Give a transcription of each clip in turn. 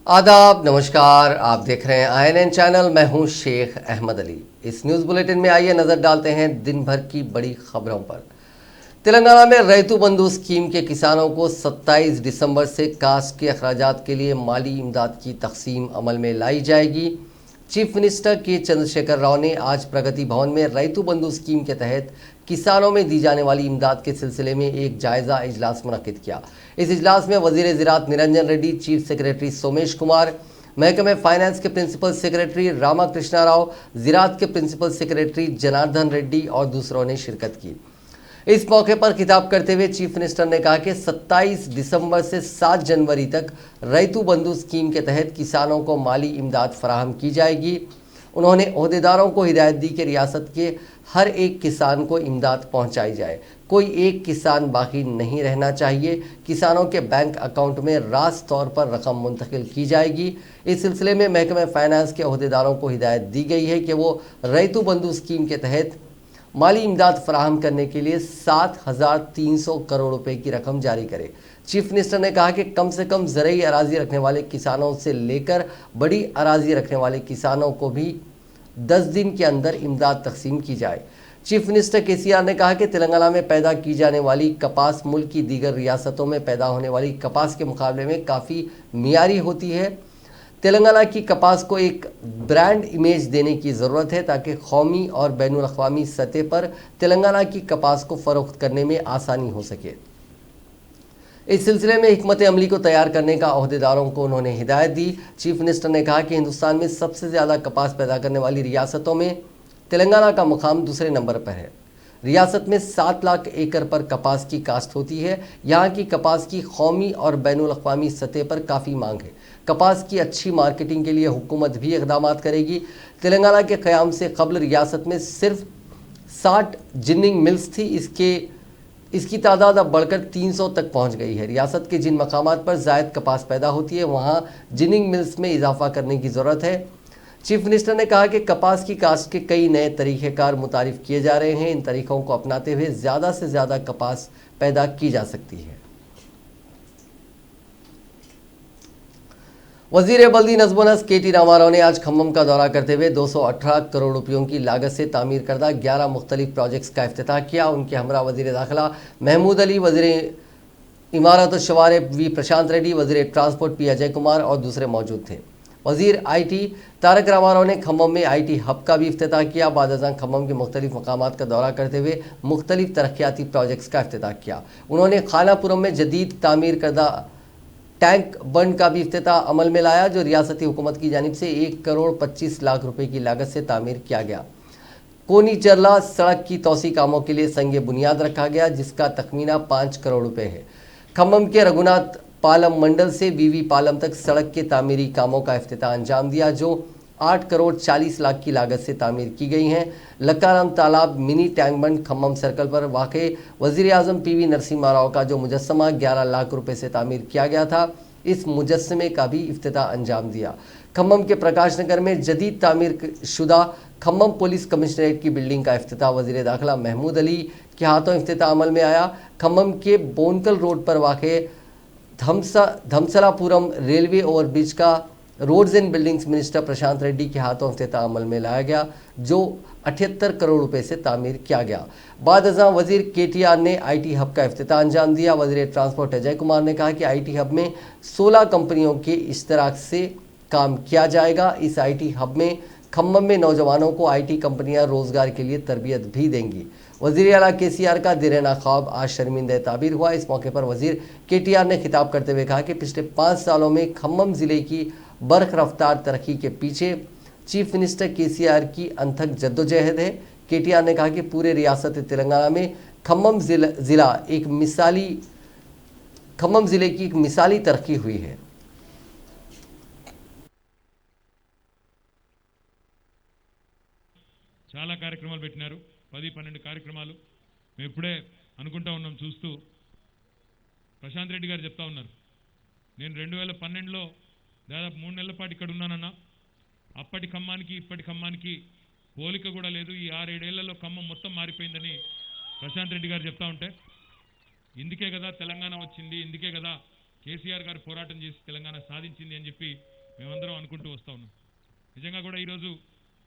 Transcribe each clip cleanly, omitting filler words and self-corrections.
आदाब नमस्कार, आप देख रहे हैं INN चैनल। मैं हूं शेख अहमद अली। इस न्यूज़ बुलेटिन में आइए नज़र डालते हैं दिन भर की बड़ी खबरों पर। तेलंगाना में रैतु बंधु स्कीम के किसानों को 27 दिसंबर से काश्त के अखराजात के लिए माली इमदाद की तकसीम अमल में लाई जाएगी। चीफ मिनिस्टर के चंद्रशेखर राव ने आज प्रगति भवन में रैतु बंधु स्कीम के तहत किसानों में दी जाने वाली इमदाद के सिलसिले में एक जायजा इजलास मुनक्किद किया। इस इजलास में वजीर ज़राअत निरंजन रेड्डी, चीफ सेक्रेटरी सोमेश कुमार, महकमे फाइनेंस के प्रिंसिपल सेक्रेटरी रामाकृष्णा राव, ज़राअत के प्रिंसिपल सेक्रेटरी जनार्दन रेड्डी और दूसरों ने शिरकत की। इस मौके पर खिताब करते हुए चीफ मिनिस्टर ने कहा कि 27 दिसंबर से 7 जनवरी तक रैतु बंधु स्कीम के तहत किसानों को माली इमदाद फराहम की जाएगी। उन्होंने ओहदेदारों को हिदायत दी कि रियासत के हर एक किसान को इमदाद पहुंचाई जाए। कोई एक किसान बाकी नहीं रहना चाहिए। किसानों के बैंक अकाउंट में रास्त तौर पर रकम मुंतकिल की जाएगी। इस सिलसिले में महकमे फाइनेंस के ओहदेदारों को हिदायत दी गई है कि वो रैतु बंधु स्कीम के तहत माली इमदाद फराहम करने के लिए 7,300 करोड़ रुपए की रकम जारी करे। चीफ मिनिस्टर ने कहा कि कम से कम ज़रूरी अराजी रखने वाले किसानों से लेकर बड़ी अराजी रखने वाले किसानों को भी 10 दिन के अंदर इमदाद तकसीम की जाए। चीफ मिनिस्टर KCR ने कहा कि तेलंगाना में पैदा की जाने वाली कपास मुल्क की दीगर रियासतों में पैदा होने वाली कपास के मुकाबले में काफ़ी मियारी होती है। तेलंगाना की कपास को एक ब्रांड इमेज देने की ज़रूरत है ताकि कौमी और बैनुल अक़वामी सतह पर तेलंगाना की कपास को फ़रोख्त करने में आसानी हो सके। इस सिलसिले में हिकमत अमली को तैयार करने का ओहदेदारों को उन्होंने हिदायत दी। चीफ मिनिस्टर ने कहा कि हिंदुस्तान में सबसे ज़्यादा कपास पैदा करने वाली रियासतों में तेलंगाना का मुकाम दूसरे नंबर पर है। रियासत में 7 लाख एकड़ पर कपास की काश्त होती है। यहाँ की कपास की कौमी और बैनुल अक़वामी सतह पर काफ़ी मांग है। कपास की अच्छी मार्केटिंग के लिए हुकूमत भी इक़दाम करेगी। तेलंगाना के क़याम से कबल रियासत में सिर्फ 60 जिनिंग मिल्स थी। इसकी तादाद अब बढ़कर 300 तक पहुंच गई है। रियासत के जिन मकामात पर ज़ायद कपास पैदा होती है वहाँ जिनिंग मिल्स में इजाफा करने की ज़रूरत है। चीफ मिनिस्टर ने कहा कि कपास की काश्त के कई नए तरीक़ेकार मुतारिफ किए जा रहे हैं। इन तरीक़ों को अपनाते हुए ज़्यादा से ज़्यादा कपास पैदा की जा सकती है। वज़ीर बल्दी नज़्म नस्क KT रामाराव ने आज खम्मम का दौरा करते हुए 218 करोड़ रुपयों की लागत से तामीर करदा 11 मुख्तलिफ प्रोजेक्ट्स का इफ्तिताह किया। उनके हमरा वज़ीर दाखिला महमूद अली, वज़ीर इमारत और शवारे V प्रशांत रेड्डी, वज़ीर ट्रांसपोर्ट P अजय कुमार और दूसरे मौजूद थे। वज़ीर IT तारक रामाराव ने खम्मम में IT हब का भी इफ्तिताह किया। बाद अज़ां खम्मम के मुख्तलिफ मकामात का दौरा करते हुए मुख्तलिफ तरक्याती प्रोजेक्ट्स का इफ्तिताह किया। उन्होंने खानापुरम में जदीद तामीर करदा टैंक बंड का भी इफ्तिताह अमल में लाया, जो रियासती हुकूमत की जानिब से 1 करोड़ 25 लाख रुपए की लागत से तामीर किया गया। कोनी चरला सड़क की तोसी कामों के लिए संग बुनियाद रखा गया, जिसका तखमीना 5 करोड़ रुपए है। खम्मम के रघुनाथ पालम मंडल से BV पालम तक सड़क के तामीरी कामों का इफ्तिताह अंजाम दिया, जो 8 करोड़ 40 लाख की लागत से तामीर की गई हैं। लक्काराम तालाब मिनी टैंक बंड खम्मम सर्कल पर वाक़े वज़ीर आज़म PV नरसिम्हा राव का जो मुजस्समा 11 लाख रुपए से तामीर किया गया था, इस मुजस्समे का भी इफ्तिताह अंजाम दिया। खम्मम के प्रकाश नगर में जदीद तामीर शुदा खम्मम पुलिस कमिश्नरेट की बिल्डिंग का इफ्तिताह वज़ीर दाखिला महमूद अली के हाथों इफ्तिताह अमल में आया। खम्मम के बोनकल रोड पर वाक़े धमसलापुरम रेलवे ओवरब्रिज का रोड्स एंड बिल्डिंग्स मिनिस्टर प्रशांत रेड्डी के हाथों इफ्तिताह अमल में लाया गया, जो 78 करोड़ रुपए से तामीर किया गया। बाद अज़ां वज़ीर KTR ने IT हब का इफ्तिताह अंजाम दिया। वज़ीर ट्रांसपोर्ट अजय कुमार ने कहा कि IT हब में 16 कंपनियों के इश्तराक से काम किया जाएगा। इस IT हब में खम्मम में नौजवानों को IT कंपनियां रोज़गार के लिए तरबियत भी देंगी। वज़ीर आला KCR का दिरेना ख्वाब आज शर्मिंदा ताबीर हुआ। इस मौके पर वज़ीर KTR ने खिताब करते हुए कहा कि पिछले 5 सालों में खम्मम ज़िले की बरख रफ्तार तरक्की के पीछे चीफ मिनिस्टर KCR की अनथक जद्दोजहद है। KTR ने कहा कि पूरे रियासत तेलंगाना में खम्मम ज़िले की एक मिसाली तरक्की हुई है। చాలా కార్యక్రమాలు పెట్టినారు 10-12 కార్యక్రమాలు మేము ఇప్పుడే అనుకుంటా ఉన్నాం చూస్తూ ప్రశాంత్ రెడ్డి గారు చెప్తా ఉన్నారు నేను 2012లో దాదాపు 3 నెలల పాటు ఇక్కడ ఉన్నానన్నా అప్పటి ఖమ్మానికి ఇప్పటి ఖమ్మానికి పోలిక కూడా లేదు ఈ 6-7 ఏళ్లలో ఖమ్మం మొత్తం మారిపోయిందని ప్రశాంత్ రెడ్డి గారు చెప్తా ఉంటే ఇందుకే కదా తెలంగాణ వచ్చింది ఇందుకే కదా కేసీఆర్ గారు పోరాటం చేసి తెలంగాణ సాధించింది అని చెప్పి మేమందరం అనుకుంటూ వస్తూ ఉన్నాం. నిజంగా కూడా ఈరోజు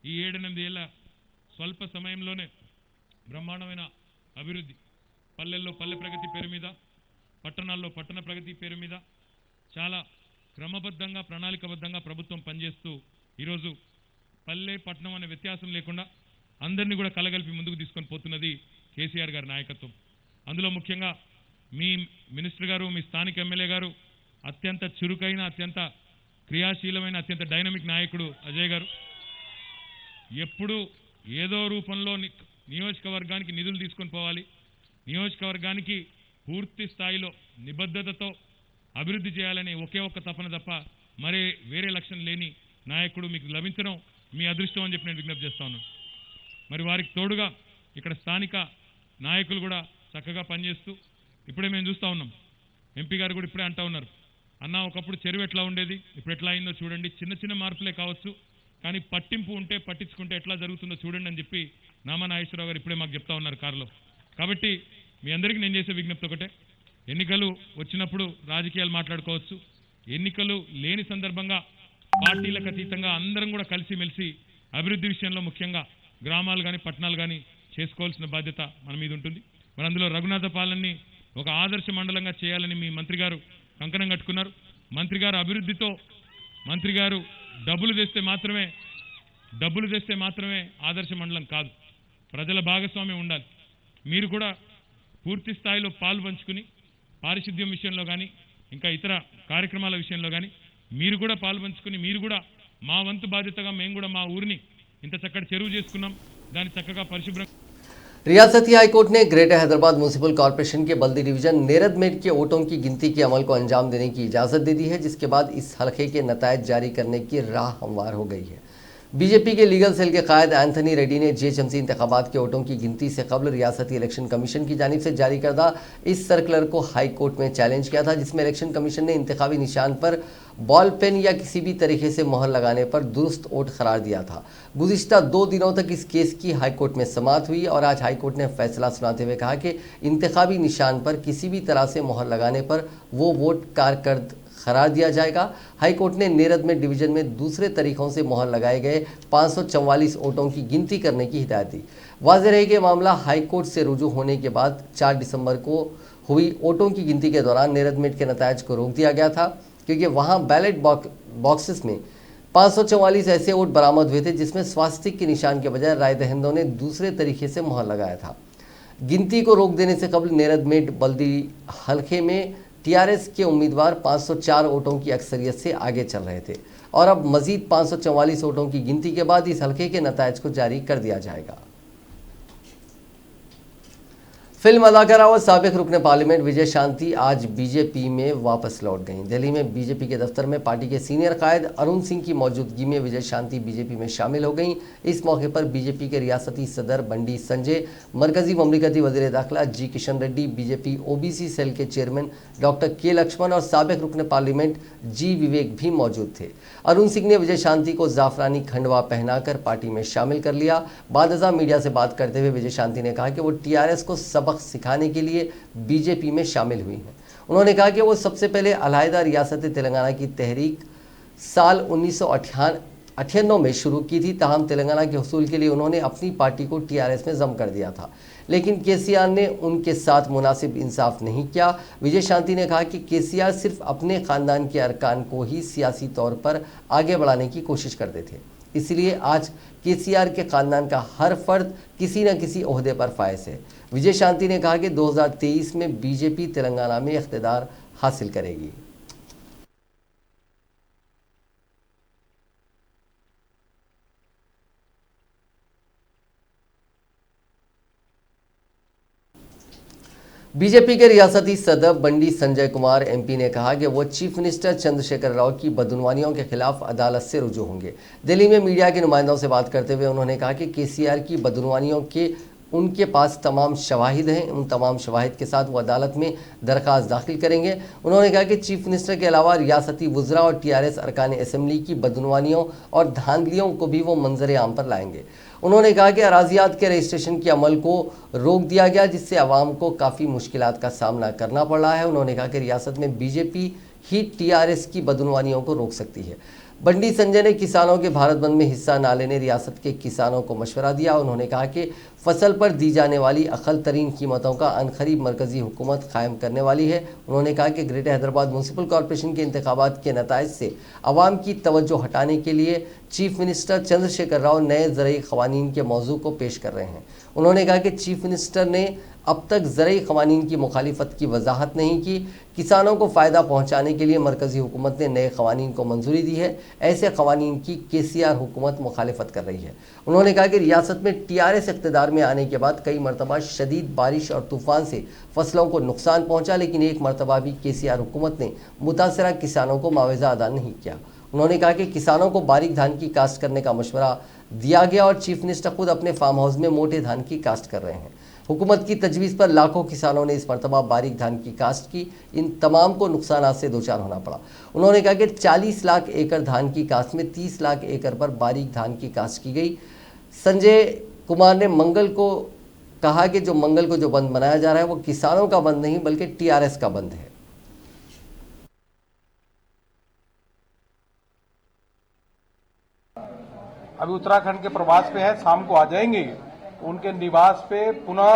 ఈ 7-8 ఏళ్ళ స్వల్ప సమయంలోనే బ్రహ్మాండమైన అభివృద్ధి, పల్లెల్లో పల్లె ప్రగతి పేరు మీద, పట్టణాల్లో పట్టణ ప్రగతి పేరు మీద చాలా క్రమబద్ధంగా ప్రణాళికబద్ధంగా ప్రభుత్వం పనిచేస్తూ ఈరోజు పల్లె పట్టణం అనే వ్యత్యాసం లేకుండా అందరినీ కూడా కలగలిపి ముందుకు తీసుకొని పోతున్నది కేసీఆర్ గారి నాయకత్వం. అందులో ముఖ్యంగా మీ మినిస్టర్ గారు, మీ స్థానిక ఎమ్మెల్యే గారు అత్యంత చురుకైన, అత్యంత క్రియాశీలమైన, అత్యంత డైనమిక్ నాయకుడు అజయ్ గారు. ఎప్పుడు ఏదో రూపంలో నియోజకవర్గానికి నిధులు తీసుకొని పోవాలి, నియోజకవర్గానికి పూర్తి స్థాయిలో నిబద్ధతతో అభివృద్ధి చేయాలని ఒకే ఒక్క తపన తప్ప మరే వేరే లక్ష్యం లేని నాయకుడు మీకు లభించడం మీ అదృష్టం అని చెప్పి నేను విజ్ఞప్తి చేస్తా ఉన్నాను. మరి వారికి తోడుగా ఇక్కడ స్థానిక నాయకులు కూడా చక్కగా పనిచేస్తూ ఇప్పుడే మేము చూస్తూ ఉన్నాం. ఎంపీ గారు కూడా ఇప్పుడే అంటూ ఉన్నారు, అన్న ఒకప్పుడు చెరువు ఎట్లా ఉండేది, ఇప్పుడు ఎట్లా అయిందో చూడండి, చిన్న చిన్న మార్పులే కావచ్చు కానీ పట్టింపు ఉంటే పట్టించుకుంటే ఎట్లా జరుగుతుందో చూడండి అని చెప్పి నామా నాగేశ్వరరావు గారు ఇప్పుడే మాకు చెప్తా ఉన్నారు కారులో. కాబట్టి మీ అందరికీ నేను చేసే విజ్ఞప్తి ఒకటే, ఎన్నికలు వచ్చినప్పుడు రాజకీయాలు మాట్లాడుకోవచ్చు, ఎన్నికలు లేని సందర్భంగా పార్టీలకు అతీతంగా అందరం కూడా కలిసిమెలిసి అభివృద్ధి విషయంలో ముఖ్యంగా గ్రామాలు కానీ పట్టణాలు కానీ చేసుకోవాల్సిన బాధ్యత మన మీద ఉంటుంది. మరి అందులో రఘునాథపాలెంని ఒక ఆదర్శ మండలంగా చేయాలని మీ మంత్రి గారు కంకణం కట్టుకున్నారు. మంత్రి గారు అభివృద్ధితో, మంత్రి గారు డబ్బులు తెస్తే మాత్రమే ఆదర్శ మండలం కాదు, ప్రజల భాగస్వామ్యం ఉండాలి. మీరు కూడా పూర్తి స్థాయిలో పాలు పంచుకుని పారిశుద్ధ్యం విషయంలో కానీ ఇంకా ఇతర కార్యక్రమాల విషయంలో కానీ మీరు కూడా పాలు పంచుకుని, మీరు కూడా మా వంతు బాధ్యతగా మేము కూడా మా ఊరిని ఇంత చక్కటి చెరువు చేసుకున్నాం, దాన్ని చక్కగా పరిశుభ్రం. रियासती हाईकोर्ट ने ग्रेटर हैदराबाद म्यूनिसिपल कॉरपोरेशन के बल्दी डिवीजन नेरद मेट के वोटों की गिनती के अमल को अंजाम देने की इजाज़त दे दी है, जिसके बाद इस हलके के नतायज जारी करने की राह हमवार हो गई है। बीजेपी के लीगल सेल के कायद एंथनी रेड्डी ने जीएचएमसी इंतखाबात के वोटों की गिनती से कबल रियासती इलेक्शन कमीशन की जानिब से जारी करदा इस सर्कुलर को हाई कोर्ट में चैलेंज किया था, जिसमें इलेक्शन कमीशन ने इंतखाबी निशान पर बॉल पेन या किसी भी तरीके से मोहर लगाने पर दुरुस्त वोट करार दिया था। गुज़िश्ता 2 दिनों तक इस केस की हाईकोर्ट में समाअत हुई और आज हाईकोर्ट ने फैसला सुनाते हुए कहा कि इंतखाबी निशान पर किसी भी तरह से मोहर लगाने पर वो वोट कारकर्द करार दिया जाएगा। हाईकोर्ट ने नेरद में डिवीजन में दूसरे तरीकों से मोहर लगाए गए 544 वोटों की गिनती करने की हिदायत दी। वाज़ेह रहे कि मामला हाईकोर्ट से रुजू होने के बाद 4 दिसंबर को हुई वोटों की गिनती के दौरान नेरद मेट के नतायज को रोक दिया गया था, क्योंकि वहाँ बैलेट बॉक्सेस में 544 ऐसे वोट बरामद हुए थे जिसमें स्वास्तिक के निशान के बजाय राय दहिंदों ने दूसरे तरीके से मोहर लगाया था। गिनती को रोक देने से कबल नेरद मेट बल्दी हल्के में टीआरएस के उम्मीदवार 504 वोटों की अक्सरियत से आगे चल रहे थे और अब मजीद 544 वोटों की गिनती के बाद इस हल्के के नतायज को जारी कर दिया जाएगा। फिल्म अदाकारा और साबिक रुकने पार्लियामेंट विजय शांति आज बीजेपी में वापस लौट गईं। दिल्ली में बीजेपी के दफ्तर में पार्टी के सीनियर कायद अरुण सिंह की मौजूदगी में विजय शांति बीजेपी में शामिल हो गईं। इस मौके पर बीजेपी के रियासती सदर बंडी संजय, मरकजी ममलिकती वज़ीर दाखिला G Kishan Reddy, BJP OBC cell के चेयरमैन डॉक्टर के लक्ष्मण और साबिक रुकने पार्लियामेंट जी विवेक भी मौजूद थे। अरुण सिंह ने विजय शांति को जाफरानी खंडवा पहनाकर पार्टी में शामिल कर लिया। बादशाह मीडिया से बात करते हुए विजय शांति ने कहा कि वो टीआरएस को सबक सिखाने के लिए बीजेपी में शामिल हुई हैं। उन्होंने कहा कि वो सबसे पहले अलहदा रियासत तेलंगाना की तहरीक साल 1998 में शुरू की थी, ताहम तेलंगाना के हुसूल के लिए उन्होंने अपनी पार्टी को टीआरएस में जम कर दिया था, लेकिन केसीआर ने उनके साथ मुनासिब इंसाफ नहीं किया। विजय शांति ने कहा कि केसीआर सिर्फ अपने ख़ानदान के अरकान को ही सियासी तौर पर आगे बढ़ाने की कोशिश करते थे, इसलिए आज केसीआर के ख़ानदान का हर फर्द किसी न किसी ओहदे पर फायज है। विजय शांति ने कहा कि 2023 में बीजेपी तेलंगाना में इख्तिदार हासिल करेगी। बीजेपी के रियासती सदर बंडी संजय कुमार एमपी ने कहा कि वो चीफ मिनिस्टर चंद्रशेखर राव की बदउनवानियों के खिलाफ अदालत से रुजू होंगे। दिल्ली में मीडिया के नुमाइंदों से बात करते हुए उन्होंने कहा कि केसीआर की बदउनवानियों के उनके पास तमाम शवाहिद हैं, उन तमाम शवाहिद के साथ वो अदालत में दरख्वास्त दाखिल करेंगे। उन्होंने कहा कि चीफ मिनिस्टर के अलावा रियासती वुज़रा और टीआरएस अरकान असम्बली की बदउनवानियों और धांधलियों को भी वो मंजर आम पर लाएंगे। उन्होंने कहा कि अराजियात के रजिस्ट्रेशन के अमल को रोक दिया गया, जिससे आवाम को काफ़ी मुश्किलात का सामना करना पड़ रहा है। उन्होंने कहा कि रियासत में बीजेपी ही टीआरएस की बदउनवानियों को रोक सकती है। बंडी संजय ने किसानों के भारत बंद में हिस्सा न लेने रियासत के किसानों को मशवरा दिया। उन्होंने कहा कि फसल पर दी जाने वाली अकल तरीन कीमतों का अनखरीब मरकजी हुकूमत कायम करने वाली है। उन्होंने कहा कि ग्रेटर हैदराबाद म्यूनसिपल कॉरपोरेशन के इंतखाबात के नताइज से अवाम की तवज्जो हटाने के लिए चीफ मिनिस्टर चंद्रशेखर राव नए ज़रई क़वानीन के मौजू को पेश कर रहे हैं। उन्होंने कहा कि चीफ मिनिस्टर ने अब तक ज़रई क़वानीन की मुखालिफत की वजाहत नहीं की। किसानों को फ़ायदा पहुँचाने के लिए मरकज़ी हुकूमत ने नए क़वानीन को मंजूरी दी है। ऐसे क़वानीन की KCR हुकूमत मुखालिफत कर रही है। उन्होंने कहा कि रियासत में TRS इक़्तिदार में आने के बाद कई मरतबा शदीद बारिश और तूफ़ान से फसलों को नुकसान पहुँचा, लेकिन एक मरतबा भी KCR हुकूमत ने मुतासरा किसानों को मुआवजा अदा नहीं किया। उन्होंने कहा कि किसानों को बारीक धान की काश्त करने का मशवरा दिया गया और चीफ मिनिस्टर खुद अपने फार्म हाउस में मोटे धान की काश्त कर रहे हैं। हुकूमत की तजवीज़ पर लाखों किसानों ने इस मरतबा बारीक धान की काश्त की। इन तमाम को नुकसान से दोचार होना पड़ा। उन्होंने कहा कि 40 लाख एकड़ धान की काश्त में 30 लाख एकड़ पर बारीक धान की काश्त की गई। संजय कुमार ने मंगल को कहा कि जो मंगल को जो बंद बनाया जा रहा है वो किसानों का बंद नहीं बल्कि TRS का बंद है। अभी उत्तराखंड के प्रवास पे है, शाम को आ जाएंगे। उनके निवास पे पुनः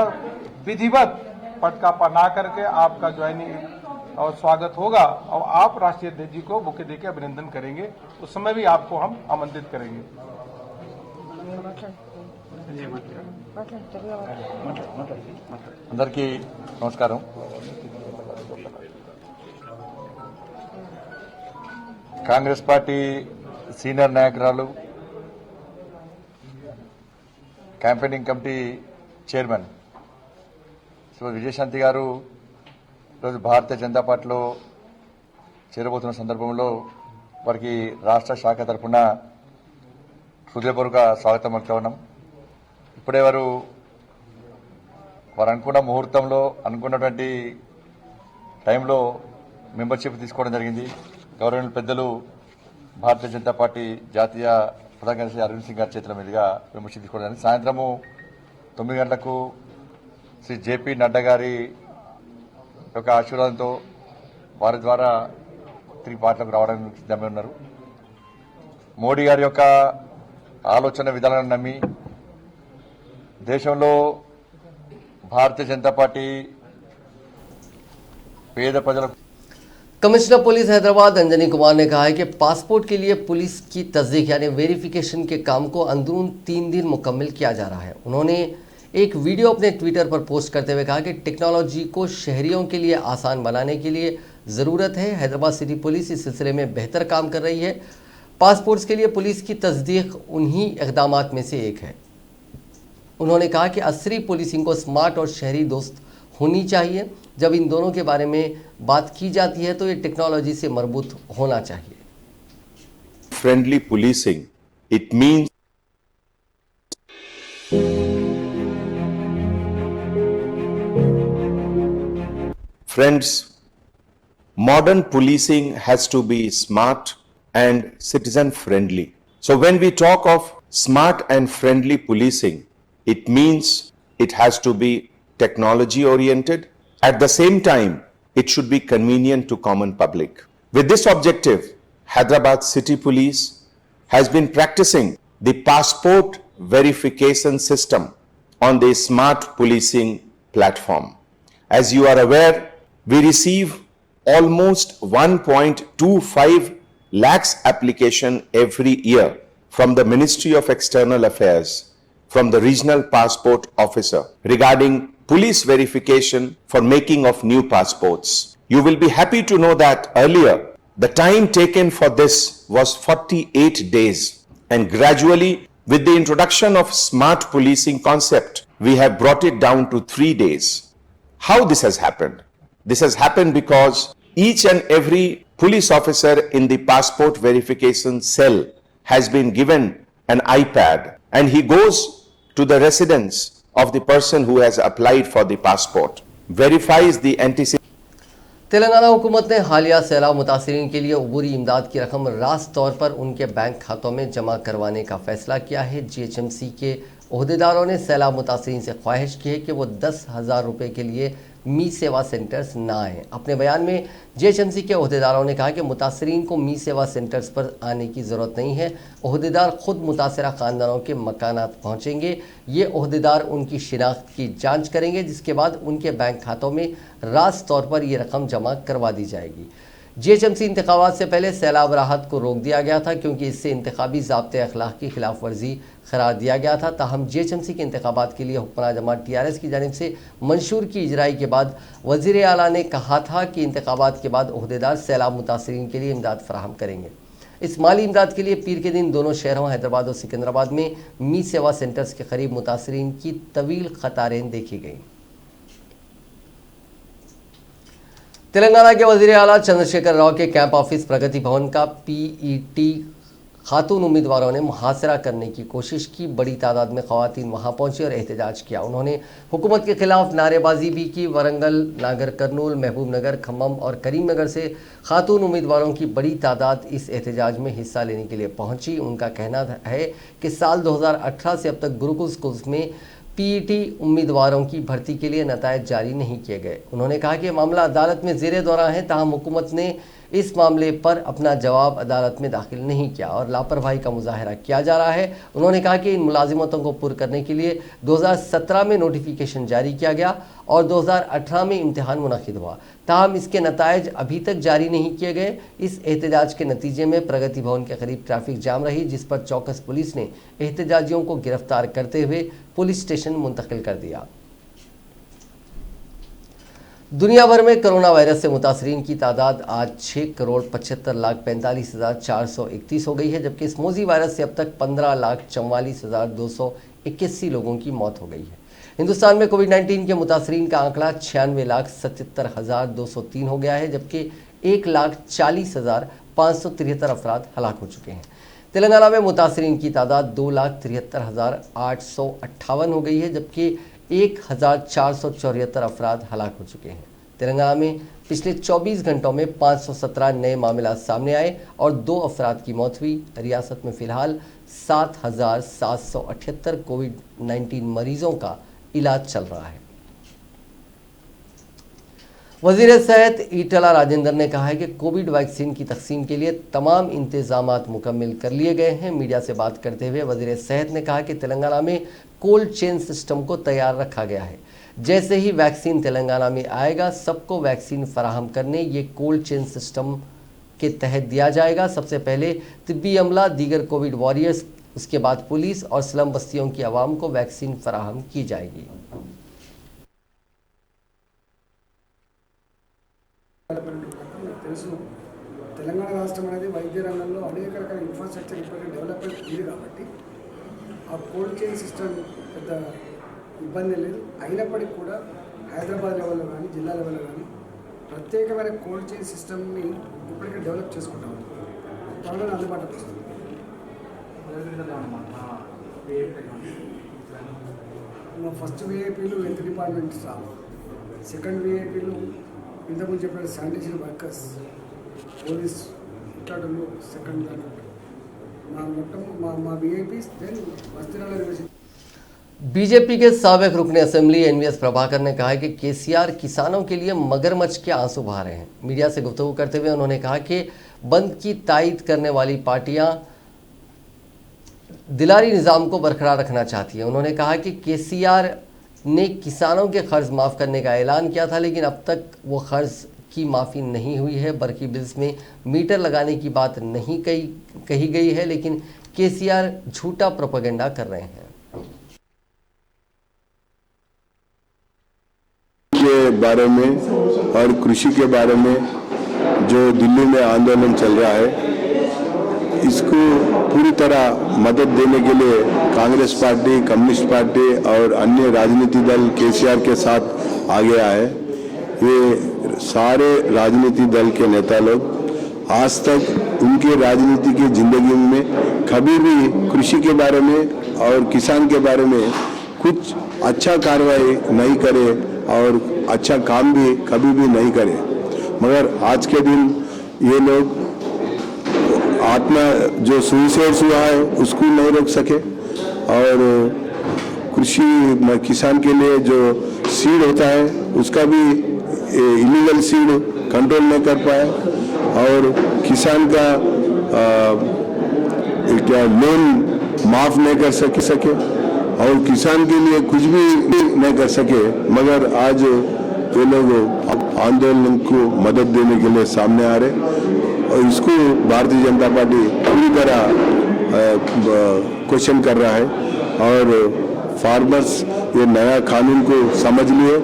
विधिवत पटका पहना करके आपका ज्वाइनिंग और स्वागत होगा और आप राष्ट्रीय अध्यक्ष जी को बुके देकर अभिनंदन करेंगे। उस समय भी आपको हम आमंत्रित करेंगे। అందరికీ నమస్కారం। కాంగ్రెస్ పార్టీ సీనియర్ నాయకురాలు క్యాంపెయినింగ్ కమిటీ చైర్మన్ శ్రీమతి విజయశాంతి గారు ఈరోజు భారతీయ జనతా పార్టీలో చేరబోతున్న సందర్భంలో వారికి రాష్ట్ర శాఖ తరఫున హృదయపూర్వక స్వాగతం పలుకుతున్నాం। ఇప్పుడే వారు అనుకున్న ముహూర్తంలో అనుకున్నటువంటి టైంలో మెంబర్షిప్ తీసుకోవడం జరిగింది। గౌరవనీయులు పెద్దలు భారతీయ జనతా పార్టీ జాతీయ ప్రధాన కార్యదర్శి అరవింద్ సింగ్ గారి చేతుల మీదుగా మెంబర్షిప్ తీసుకోవడం జరిగింది। సాయంత్రము 9 గంటలకు శ్రీ JP నడ్డా గారి యొక్క ఆశీర్వాదంతో వారి ద్వారా తిరిగి పార్టీలకు రావడానికి సిద్ధమై ఉన్నారు। మోడీ గారి యొక్క ఆలోచన విధానాలను నమ్మి దేశంలో भारतीय जनता पार्टी పేద ప్రజలకు। कमिश्नर पुलिस हैदराबाद अंजनी कुमार ने कहा है कि पासपोर्ट के लिए पुलिस की तस्दीक यानी वेरिफिकेशन के काम को अंदरून 3 दिन मुकम्मल किया जा रहा है। उन्होंने एक वीडियो अपने ट्विटर पर पोस्ट करते हुए कहा कि टेक्नोलॉजी को शहरियों के लिए आसान बनाने के लिए ज़रूरत है। हैदराबाद सिटी पुलिस इस सिलसिले में बेहतर काम कर रही है। पासपोर्ट्स के लिए पुलिस की तस्दीक उन्हीं इक़दामात में से एक है। उन्होंने कहा कि असरी पुलिसिंग को स्मार्ट और शहरी दोस्त होनी चाहिए। जब इन दोनों के बारे में बात की जाती है तो ये टेक्नोलॉजी से मरबूत होना चाहिए। Friendly policing, it means friends, modern policing has to be smart and citizen friendly. So when we talk of smart and friendly policing, it means it has to be technology oriented. At the same time, it should be convenient to common public. With this objective, Hyderabad City Police has been practicing the passport verification system on the smart policing platform. As you are aware, we receive almost 1.25 lakhs application every year from the Ministry of External Affairs, from the regional passport officer regarding police verification for making of new passports. You will be happy to know that earlier the time taken for this was 48 days, and gradually with the introduction of smart policing concept we have brought it down to 3 days. How this has happened? This has happened because each and every police officer in the passport verification cell has been given an iPad, and he goes to the residence of the person who has applied for the passport, verifies the antecedents. Telangana हुकूमत ने हालिया सैलाब मुतासरीन के लिए अबूरी इमदाद की रकम रास्त तौर पर उनके बैंक खातों में जमा करवाने का फैसला किया है। GHMC के ओहदेदारों ने सैलाब मुतासरीन से ख्वाहिश की है कि वो 10,000 रुपये के लिए मी सेवा सेंटर्स न आएँ। अपने बयान में जीएचएमसी के ओहदेदारों ने कहा कि मुतासरीन को मी सेवा सेंटर्स पर आने की ज़रूरत नहीं है। ओहदेदार खुद मुतासरा ख़ानदानों के मकानात पहुँचेंगे। ये ओहदेदार उनकी शिनाख्त की जाँच करेंगे, जिसके बाद उनके बैंक खातों में रास तौर पर ये रकम जमा करवा दी जाएगी। जीएचएमसी इंतखाबात से पहले सैलाब राहत को रोक दिया गया था, क्योंकि इससे इंतखाबी ज़ाब्ते अखलाक की खिलाफ वर्जी करार दिया गया था। ताहम जीएचएमसी के इंतखाबात के लिए हुक्मरान जमात टीआरएस की जानिब से मंशूर की इजराई के बाद वज़ीर आला ने कहा था कि इंतखाबात के बाद ओहदेदार सैलाब मुतासरीन के लिए इमदाद फराहम करेंगे। इस माली इमदाद के लिए पीर के दिन दोनों शहरों हैदराबाद और सिकंदराबाद में मी सेवा सेंटर्स के करीब मुतासरीन की तवील कतारें देखी गई। तेलंगाना के वज़ीर आला चंद्रशेखर राव के कैंप ऑफिस प्रगति भवन का पीईटी खातून उम्मीदवारों ने मुहासरा करने की कोशिश की। बड़ी तादाद में ख़वातीन वहां पहुंची और एहतजाज किया। उन्होंने हुकूमत के खिलाफ नारेबाजी भी की। वरंगल, नागर कर्नूल, महबूब नगर, खम्मम और करीम नगर से खातून उम्मीदवारों की बड़ी तादाद इस एहतजाज में हिस्सा लेने के लिए पहुंची। उनका कहना है कि साल 2018 से अब तक गुरुकुल स्कूल्स में पीईटी उम्मीदवारों की भर्ती के लिए नतायज जारी नहीं किए गए। उन्होंने कहा कि मामला अदालत में ज़ेरे दौरा है, ताहम हुकूमत ने इस मामले पर अपना जवाब अदालत में दाखिल नहीं किया और लापरवाही का मुजाहरा किया जा रहा है। उन्होंने कहा कि इन मुलाजिमतों को पुर करने के लिए 2017 में नोटिफिकेशन जारी किया गया और 2018 में इम्तिहान मुनक़िद हुआ, ताहम इसके नतायज अभी तक जारी नहीं किए गए। इस एहतजाज के नतीजे में प्रगति भवन के करीब ट्रैफिक जाम रही, जिस पर चौकस पुलिस ने एहतजाजियों को गिरफ्तार करते हुए पुलिस स्टेशन मुंतकिल कर दिया। दुनिया भर में कोरोना वायरस से मुतासरीन की तादाद आज 6,75,45,431 हो गई है, जबकि इस मोजी वायरस से अब तक 15,44,281 लोगों की मौत हो गई है। हिंदुस्तान में कोविड-19 के मुतासरीन का आंकड़ा 96,77,203 हो गया है, जबकि 1,40,573 अफराद हलाक हो चुके हैं। तेलंगाना में मुतासरीन की तादाद 2,73,858 हो गई है, जबकि 1,474 अफराद हलाक हो चुके हैं। तेलंगाना में पिछले 24 घंटों में 517 नए मामला सामने आए और 2 अफराद की मौत हुई। रियासत में फ़िलहाल 7,778 कोविड-19 मरीजों का इलाज चल रहा है। वज़ीर सेहत ईटला राजेंद्र ने कहा है कि कोविड वैक्सीन की तकसीम के लिए तमाम इंतजामात मुकम्मल कर लिए गए हैं। मीडिया से बात करते हुए वज़ीर सेहत ने कहा कि तेलंगाना में कोल्ड चेन सिस्टम को तैयार रखा गया है। जैसे ही वैक्सीन तेलंगाना में आएगा, सबको वैक्सीन फराहम करने ये कोल्ड चेन सिस्टम के तहत दिया जाएगा। सबसे पहले तिब्बी अमला, दीगर कोविड वॉरियर्स, उसके बाद पुलिस और स्लम बस्तियों की आवाम को वैक्सीन फराहम की जाएगी। తెలంగాణ రాష్ట్రం అనేది వైద్య రంగంలో అనేక రకాల ఇన్ఫ్రాస్ట్రక్చర్ ఇప్పటికే డెవలప్మెంట్ ఉంది కాబట్టి ఆ కోల్డ్ చైన్ సిస్టమ్ పెద్ద ఇబ్బంది లేదు. అయినప్పటికీ కూడా హైదరాబాద్ లెవెల్లో కానీ జిల్లా లెవెల్లో కానీ ప్రత్యేకమైన కోల్డ్ చైన్ సిస్టమ్ని ఇప్పటికే డెవలప్ చేసుకుంటాం. త్వరలో అందుబాటులోకి వస్తుంది. ఫస్ట్ విఐపీలు హెల్త్ డిపార్ట్మెంట్ స్టాఫ్, సెకండ్ విఐపీలు ఇంతకుముందు చెప్పిన శానిటేషన్ వర్కర్స్, పోలీస్ ఇట్లాంటి సెకండ్ మా మొత్తం మా విఐపీస్ దెన్ వస్తిరాల యూనివర్సిటీ। बीजेपी के साबिक रुकन असेंबली एनवीएस प्रभाकर ने कहा है कि केसीआर किसानों के लिए मगरमच्छ के आंसू बहा रहे हैं। मीडिया से गुफ्तगू करते हुए उन्होंने कहा कि बंद की तायद करने वाली पार्टियां दिलारी निज़ाम को बरकरार रखना चाहती है। उन्होंने कहा कि केसीआर ने किसानों के कर्ज माफ़ करने का ऐलान किया था, लेकिन अब तक वो कर्ज की माफ़ी नहीं हुई है। बरकी बिल्स में मीटर लगाने की बात नहीं कही गई है, लेकिन केसीआर झूठा प्रोपेगेंडा कर रहे हैं। के बारे में और कृषि के बारे में जो दिल्ली में आंदोलन चल रहा है, इसको पूरी तरह मदद देने के लिए कांग्रेस पार्टी, कम्युनिस्ट पार्टी और अन्य राजनीतिक दल केसीआर के साथ आ गया है। ये सारे राजनीतिक दल के नेता लोग आज तक उनकी राजनीति की जिंदगी में कभी भी कृषि के बारे में और किसान के बारे में कुछ अच्छा कार्रवाई नहीं करे और अच्छा काम भी कभी भी नहीं करे, मगर आज के दिन ये लोग आत्मा जो सुसाइड हुआ है उसको नहीं रोक सके और कृषि किसान के लिए जो सीड होता है उसका भी इलीगल सीड कंट्रोल नहीं कर पाए, और किसान का क्या लोन माफ नहीं कर सके और किसान के लिए कुछ भी नहीं कर सके, मगर आज ये लोग आंदोलन को मदद देने के लिए सामने आ रहे और इसको भारतीय जनता पार्टी पूरी तरह क्वेश्चन कर रहा है। और फार्मर्स ये नया कानून को समझ लिए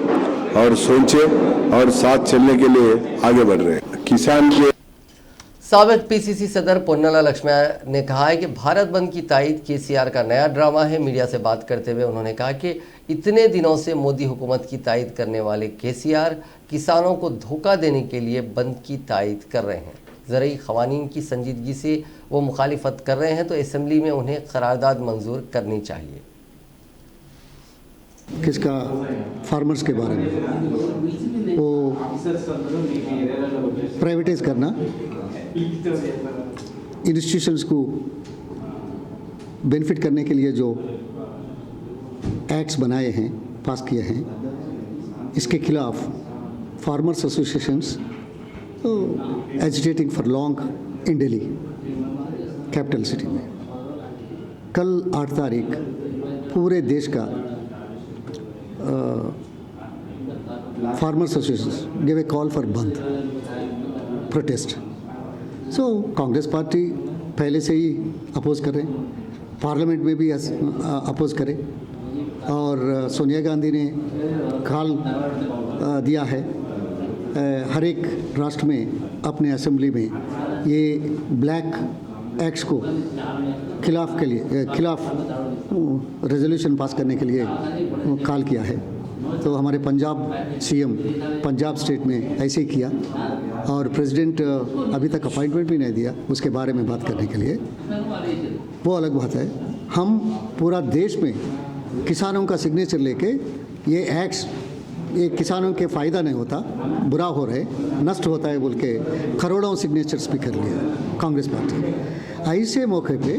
और सोचे और साथ चलने के लिए आगे बढ़ रहे हैं। किसान के साबिक पीसीसी सदर पोन्नाला लक्ष्मण ने कहा है कि भारत बंद की तायद केसीआर का नया ड्रामा है। मीडिया से बात करते हुए उन्होंने कहा कि इतने दिनों से मोदी हुकूमत की तायद करने वाले केसीआर किसानों को धोखा देने के लिए बंद की तायद कर रहे हैं। ज़रूरी क़वानीन की संजीदगी से वो मुखालिफत कर रहे हैं तो असेंबली में उन्हें करारदाद मंजूर करनी चाहिए। किसका फार्मर्स के बारे में वो प्राइवेटाइज करना, इंस्टीट्यूशंस को बेनिफिट करने के लिए जो एक्ट्स बनाए हैं, पास किए हैं, इसके खिलाफ farmers associations agitating for long in Delhi capital city में। कल 8 तारीख पूरे देश का farmers associations give a call for बंद प्रोटेस्ट। सो कांग्रेस पार्टी पहले से ही अपोज कर रहे हैं, पार्लियामेंट में भी अपोज करें, और सोनिया गांधी ने कॉल दिया है हर एक राष्ट्र में अपने असेंबली में ये ब्लैक एक्ट्स को खिलाफ रेजोल्यूशन पास करने के लिए कॉल किया है। तो हमारे पंजाब सीएम पंजाब स्टेट में ऐसे ही किया, और प्रेसिडेंट अभी तक अपॉइंटमेंट भी नहीं दिया उसके बारे में बात करने के लिए, वो अलग बात है। हम पूरा देश में किसानों का सिग्नेचर लेके ये एक्ट्स, ये किसानों के फ़ायदा नहीं होता, बुरा हो रहे, नष्ट होता है बोल के करोड़ों सिग्नेचर्स भी कर लिए कांग्रेस पार्टी। ऐसे मौके पे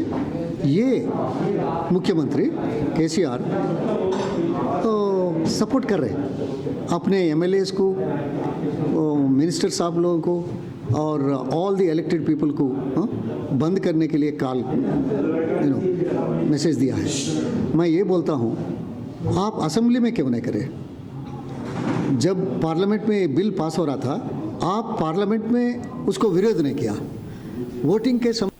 ये मुख्यमंत्री केसीआर तो सपोर्ट कर रहे अपने एमएलएस को, मिनिस्टर साहब लोगों को और ऑल द इलेक्टेड पीपल को बंद करने के लिए कॉल मैसेज दिया है। मैं ये बोलता हूँ, आप असेंबली में क्यों नहीं करें? जब पार्लियामेंट में बिल पास हो रहा था, आप पार्लियामेंट में उसको विरोध नहीं किया। वोटिंग के समय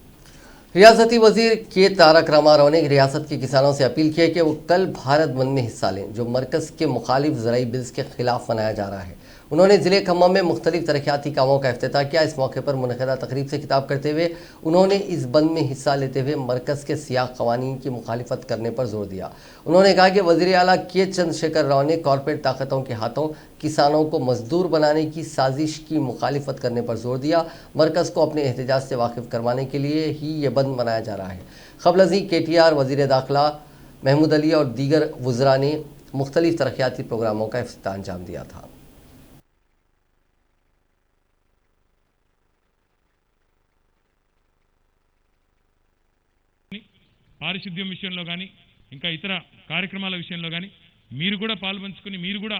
रियासती वजीर के तारक रामाराव ने रियासत के किसानों से अपील की है कि वो कल भारत बंद में हिस्सा लें जो मरकज़ के मुखालिफ ज़राई बिल्स के खिलाफ मनाया जा रहा है। उन्होंने ज़िले खम्मम में मुख्तलिफ तरक्याती कामों का इफ्तिताह किया। इस मौके पर मुनक़िदा तकरीब से खिताब करते हुए उन्होंने इस बंद में हिस्सा लेते हुए मरकज़ के सियाह क़वानीन की मुखालिफत करने पर जोर दिया। उन्होंने कहा कि वज़ीर आला के चंद्रशेखर राव ने कॉरपोरेट ताकतों के हाथों किसानों को मजदूर बनाने की साजिश की मुखालिफत करने पर जोर दिया। मरकज़ को अपने एहतजाज से वाकिफ़ करवाने के लिए ही ये बंद मनाया जा रहा है। क़ब्ल KTR वज़ीर दाखिला महमूद अली और दीगर वज़रा ने मुख्तलिफ तरक्याती प्रोग्रामों का इफ्तिताह अंजाम दिया था। పారిశుద్ధ్యం విషయంలో కానీ ఇంకా ఇతర కార్యక్రమాల విషయంలో కానీ మీరు కూడా పాల్పంచుకొని మీరు కూడా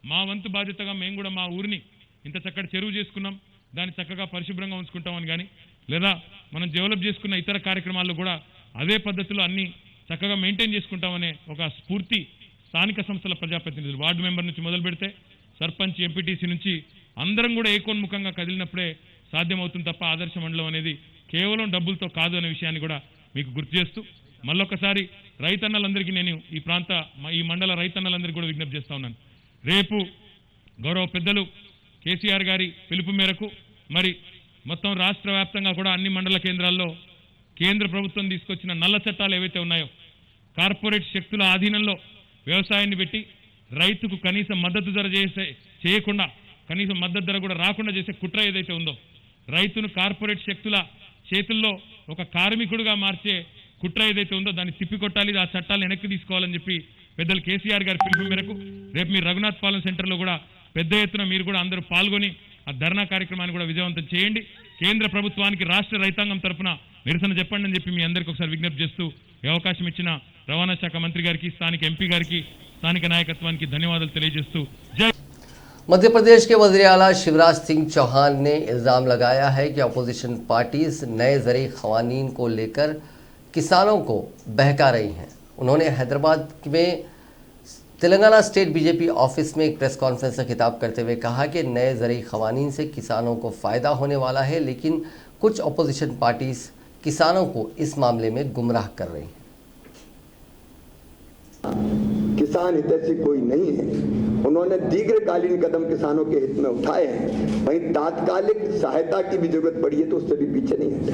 మా వంతు బాధ్యతగా మేము కూడా మా ఊరిని ఇంత చక్కటి చెరువు చేసుకున్నాం, దాన్ని చక్కగా పరిశుభ్రంగా ఉంచుకుంటామని కానీ, లేదా మనం డెవలప్ చేసుకున్న ఇతర కార్యక్రమాల్లో కూడా అదే పద్ధతిలో అన్ని చక్కగా మెయింటైన్ చేసుకుంటామనే ఒక స్ఫూర్తి స్థానిక సంస్థల ప్రజాప్రతినిధులు వార్డు మెంబర్ నుంచి మొదలు పెడితే సర్పంచ్ ఎంపీటీసీ నుంచి అందరం కూడా ఏకోన్ముఖంగా కదిలినప్పుడే సాధ్యమవుతుంది తప్ప ఆదర్శ మండలం అనేది కేవలం డబ్బులతో కాదు అనే విషయాన్ని కూడా మీకు గుర్తు చేస్తూ మళ్ళొకసారి రైతన్నలందరికీ నేను ఈ మండల రైతన్నలందరికీ కూడా విజ్ఞప్తి చేస్తా ఉన్నాను. రేపు గౌరవ పెద్దలు కేసీఆర్ గారి పిలుపు మేరకు మరి మొత్తం రాష్ట్ర వ్యాప్తంగా కూడా అన్ని మండల కేంద్రాల్లో కేంద్ర ప్రభుత్వం తీసుకొచ్చిన నల్ల చట్టాలు ఏవైతే ఉన్నాయో, కార్పొరేట్ శక్తుల ఆధీనంలో వ్యవసాయాన్ని పెట్టి రైతుకు కనీస మద్దతు ధర చేయకుండా, కనీస మద్దతు ధర కూడా రాకుండా చేసే కుట్ర ఏదైతే ఉందో, రైతును కార్పొరేట్ శక్తుల చేతుల్లో ఒక కార్మికుడిగా మార్చే కుట్ర ఏదైతే ఉందో దాన్ని తిప్పికొట్టాలి, ఆ చట్టాలను వెనక్కి తీసుకోవాలని చెప్పి పెద్దలు కేసీఆర్ గారి పిలుపు మేరకు రేపు మీరు రఘునాథ్ పాలెం సెంటర్లో కూడా పెద్ద ఎత్తున మీరు కూడా అందరూ పాల్గొని ఆ ధర్నా కార్యక్రమాన్ని కూడా విజయవంతం చేయండి. కేంద్ర ప్రభుత్వానికి రాష్ట్ర రైతాంగం తరఫున నిరసన చెప్పండి అని చెప్పి మీ అందరికీ ఒకసారి విజ్ఞప్తి చేస్తూ ఈ అవకాశం ఇచ్చిన రవాణా శాఖ మంత్రి గారికి, స్థానిక ఎంపీ గారికి, స్థానిక నాయకత్వానికి ధన్యవాదాలు తెలియజేస్తూ జై मध्य प्रदेश के वज़ीर आला शिवराज सिंह चौहान ने इल्ज़ाम लगाया है कि अपोजिशन पार्टीज नए ज़रई क़वानीन को लेकर किसानों को बहका रही हैं। उन्होंने हैदराबाद में तेलंगाना स्टेट बीजेपी ऑफिस में एक प्रेस कॉन्फ्रेंस से खिताब करते हुए कहा कि नए ज़रई क़वानीन से किसानों को फ़ायदा होने वाला है, लेकिन कुछ अपोजिशन पार्टीज किसानों को इस मामले में गुमराह कर रही हैं। किसान हितैषी कोई नहीं है। उन्होंने दीर्घकालीन कदम किसानों के हित में उठाए हैं, वहीं तात्कालिक सहायता की भी जरूरत पड़ी है तो उससे भी पीछे नहीं हटे।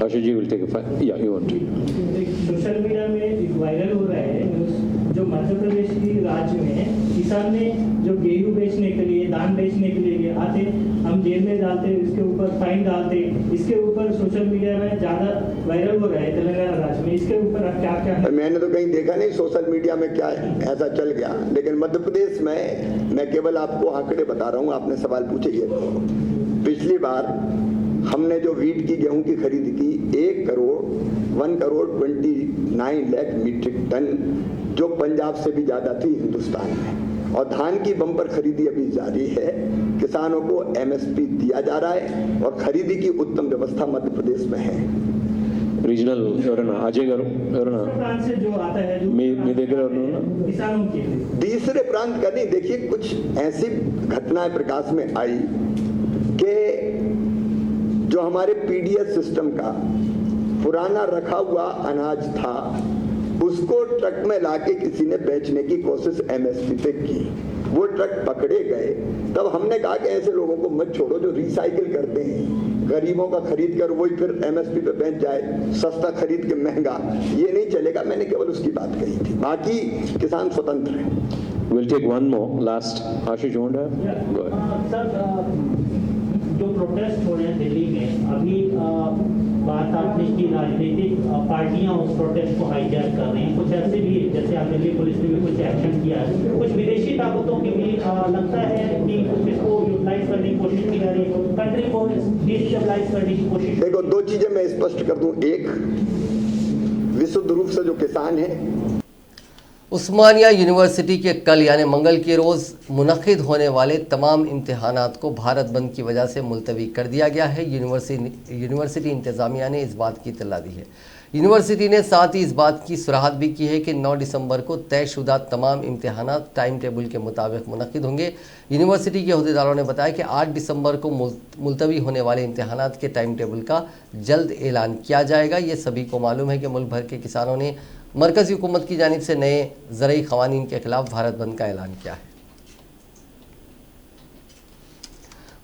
Ashish ji will take a five. Yeah, you want to. Social media में एक वायरल हो रहा है न्यूज़, जो मध्य प्रदेश की राज्य में किसान ने जो गेहूं बेचने के लिए, धान बेचने के लिए आते, हम जेल में डालते, इसके ऊपर फाइन डालते, इसके ऊपर सोशल मीडिया में ज़्यादा वायरल हो रहा है तेलंगाना राज्य में। इसके ऊपर आप क्या क्या मैंने तो कहीं देखा नहीं सोशल मीडिया में क्या ऐसा चल गया, लेकिन मध्य प्रदेश में मैं केवल आपको आंकड़े बता रहा हूँ। आपने सवाल पूछे ये, पिछली बार हमने जो वीट की गेहूं की खरीद की 1,29 लाख मीट्रिक टन, जो पंजाब से भी ज्यादा थी हिंदुस्तान में, और धान की बम्पर खरीदी अभी जारी है। किसानों को एमएसपी दिया जा रहा है और खरीदी की उत्तम व्यवस्था मध्य प्रदेश में है। रीजनल ఎవరైనా అజయ్ గారు ఎవరైనా प्रांत से जो आता है जो మీ దగ్గర ఎవరైనా किसानों के लिए तीसरे प्रांत का नहीं। देखिए, कुछ ऐसी घटनाएं प्रकाश में आई कि जो हमारे पीडीएस सिस्टम का पुराना रखा हुआ अनाज था, उसको ट्रक में लाके किसी ने बेचने की कोशिश एमएसपी पे की। वो ट्रक पकड़े गए, तब हमने कहा कि ऐसे लोगों को मत छोड़ो जो रिसाइकिल करते हैं, गरीबों का खरीद कर वही फिर एमएसपी पे बेच जाए, सस्ता खरीद के महंगा, ये नहीं चलेगा। मैंने केवल उसकी बात कही थी, बाकी किसान स्वतंत्र है। We'll take one more last. Ashish, you want to have? Go ahead. Sir, जो प्रोटेस्ट हो रहे हैं दिल्ली में अभी, बात आपने की राजनीतिक पार्टियां उस प्रोटेस्ट को हाईजैक कर रही हैं। कुछ ऐसे भी, जैसे आप दिल्ली पुलिस ने भी कुछ एक्शन किया है, कुछ विदेशी ताकतों की भी लगता है कि कुछ इसको यूटिलाइज करने की कोशिश की जा रही है, कंट्री को डिस्टेबलाइज करने की कोशिश। देखो, दो चीजें मैं स्पष्ट कर दूं। एक, विशुद्ध रूप से जो किसान है, उस्मानिया यूनिवर्सिटी के कल यानी मंगल के रोज़ मुनक़िद होने वाले तमाम इम्तिहानात को भारत बंद की वजह से मुलतवी कर दिया गया है। यूनिवर्सिटी इंतज़ामिया ने इस बात की इत्तला दी है। यूनिवर्सिटी ने साथ ही इस बात की सुराहत भी की है कि 9 दिसंबर को तयशुदा तमाम इम्तिहानात टाइम टेबल के मुताबिक मुनक़िद होंगे। यूनिवर्सिटी के अहदेदारों ने बताया कि 8 दिसंबर को मुलतवी होने वाले इम्तिहानात के टाइम टेबल का जल्द ऐलान किया जाएगा। ये सभी को मालूम है कि मुल्क भर के किसानों ने मरकज़ी हुकूमत की जानिब से नए ज़रई क़वानीन के ख़िलाफ़ भारत बंद का ऐलान किया है।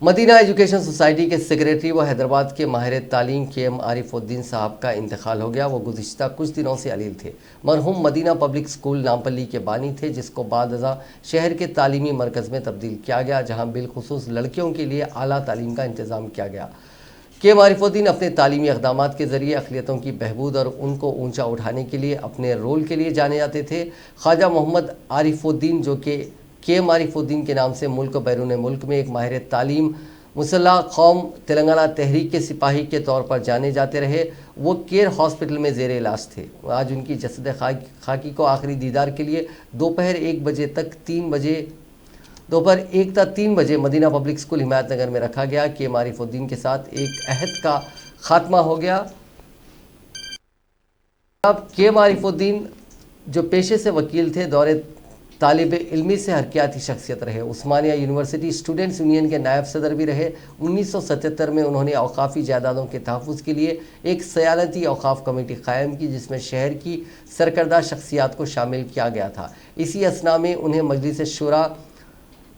मदीना एजुकेशन सोसाइटी के सेक्रेटरी व हैदराबाद के माहिर तालीम KM आरिफुद्दीन साहब का इंतकाल हो गया। वो गुज़िश्ता कुछ दिनों से अलील थे। मरहूम मदीना पब्लिक स्कूल नामपल्ली के बानी थे, जिसको बाद अज़ा शहर के तालीमी मरकज़ में तब्दील किया गया, जहाँ बिलखुसूस लड़कियों के लिए आला तालीम का इंतज़ाम किया गया। KM आरिफुद्दीन अपने तालीमी इक़दामात के ज़रिए अक़लियतों की बहबूद और उनको ऊंचा उठाने के लिए अपने रोल के लिए जाने जाते थे। ख्वाजा मोहम्मद आरिफुद्दीन, जो कि KM आरिफुद्दीन के नाम से मुल्क बैरून मुल्क में एक माहिर तालीम मुसल्लह कौम तेलंगाना तहरीक के सिपाही के तौर पर जाने जाते रहे। वो केयर हॉस्पिटल में ज़ेर इलाज थे। आज उनकी जसद खाकी को आखिरी दीदार के लिए दोपहर 1 ता 3 बजे मदीना पब्लिक स्कूल हिमायतनगर में रखा गया। KM आरिफुद्दीन के साथ एक अहद का खात्मा हो गया। अब KM आरिफुद्दीन जो पेशे से वकील थे, दौरे तालिब इल्मी से हरकियाती शख्सियत रहे। उस्मानिया यूनिवर्सिटी स्टूडेंट्स यूनियन के नायब सदर भी रहे। 1977 में उन्होंने औकाफ़ी जायदादों के तहफ़्फ़ुज़ के लिए एक सयालती औकाफ़ कमेटी कायम की, जिसमें शहर की सरकर्दा शख्सियात को शामिल किया गया था। इसी असना में उन्हें मजलिस शुरा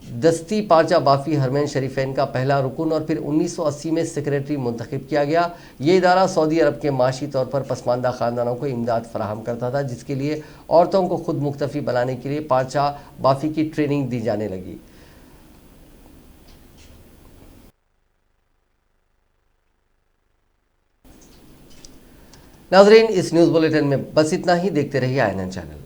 दस्ती पार्चा बाफ़ी हरमैन शरीफैन का पहला रुकन और फिर 1980 में सेक्रेटरी मुंतखब किया गया। ये इदारा सऊदी अरब के माशी तौर पर पसमानदा ख़ानदानों को इमदाद फराहम करता था, जिसके लिए औरतों को खुद मुख्तफी बनाने के लिए पार्चा बाफ़ी की ट्रेनिंग दी जाने लगी। नाज़रीन, इस न्यूज़ बुलेटिन में बस इतना ही। देखते रहिए INN चैनल।